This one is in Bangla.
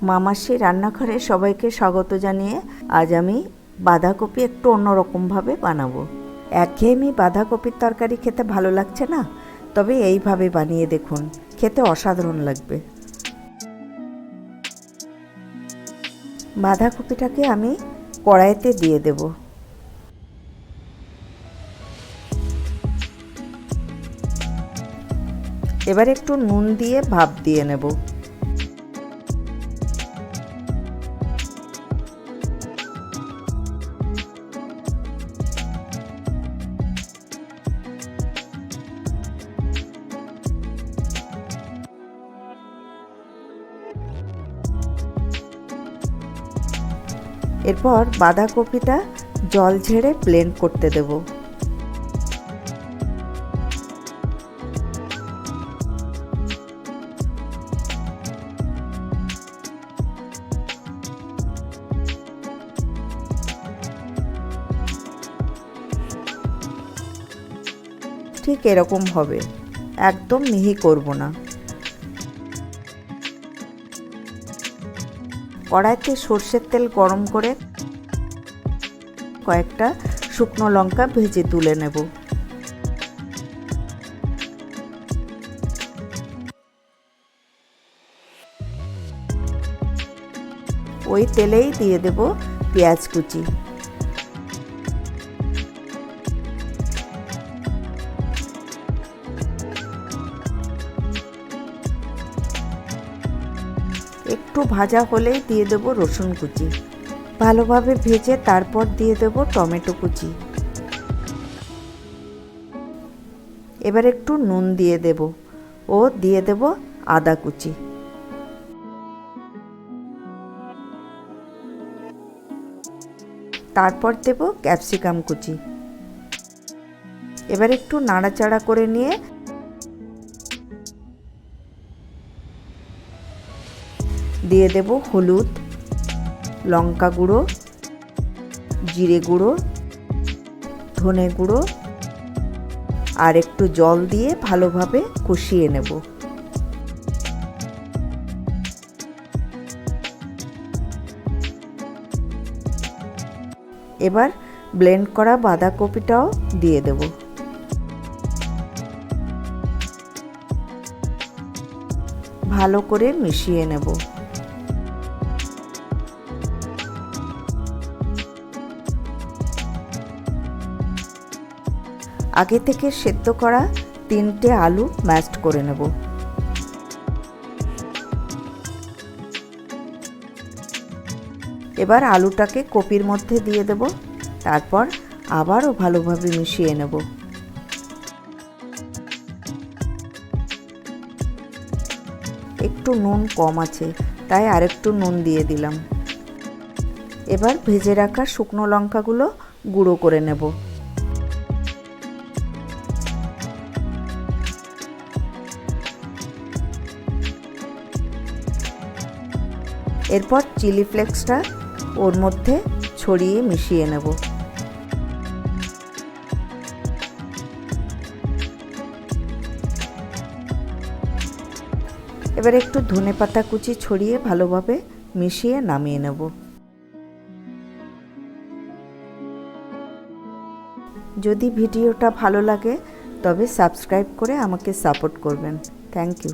মামাসি রান্নাঘরে সবাইকে স্বাগত জানিয়ে আজ আমি বাঁধাকপি একটু অন্যরকমভাবে বানাবো। একঘেয়েমি বাঁধাকপির তরকারি খেতে ভালো লাগছে না, তবে এইভাবে বানিয়ে দেখুন, খেতে অসাধারণ লাগবে। বাঁধাকপিটাকে আমি কড়াইতে দিয়ে দেব। এবার একটু নুন দিয়ে ভাপ দিয়ে নেব। এরপর বাঁধাকপিটা জল ঝেড়ে ব্লেন্ড করতে দেব। ঠিক এরকম হবে, একদম মিহি করব না। কড়াইতে সর্ষের তেল গরম করে কয়েকটা শুকনো লঙ্কা ভেজে তুলে নেব। ওই তেলেই দিয়ে দেব পেঁয়াজ কুচি। একটু ভাজা হলেই দিয়ে দেব রসুন কুচি। ভালোভাবে ভেজে তারপর দিয়ে দেব টমেটো কুচি। এবার একটু নুন দিয়ে দেব ও দিয়ে দেব আদা কুচি। তারপর দেব ক্যাপসিকাম কুচি। এবার একটু নাড়াচাড়া করে নিয়ে দিয়ে দেব হলুদ, লঙ্কা গুঁড়ো, জিরে গুঁড়ো, ধনে গুঁড়ো আর একটু জল দিয়ে ভালোভাবে কষিয়ে নেব। এবার ব্লেন্ড করা বাঁধাকপিটাও দিয়ে দেব। ভালো করে মিশিয়ে নেব। আগে থেকে সেদ্ধ করা 3টে আলু ম্যাশড করে নেব। এবার আলুটাকে কপির মধ্যে দিয়ে দেব, তারপর আবারও ভালোভাবে মিশিয়ে নেব। একটু নুন কম আছে, তাই আরেকটু নুন দিয়ে দিলাম। এবার ভেজে রাখা শুকনো লঙ্কাগুলো গুঁড়ো করে নেব। এরপর চিলি ফ্লেক্সটা ওর মধ্যে ছড়িয়ে মিশিয়ে নেব। এবার একটু ধনেপাতা কুচি ছড়িয়ে ভালোভাবে মিশিয়ে নামিয়ে নেব। যদি ভিডিওটা ভালো লাগে তবে সাবস্ক্রাইব করে আমাকে সাপোর্ট করবেন। Thank you.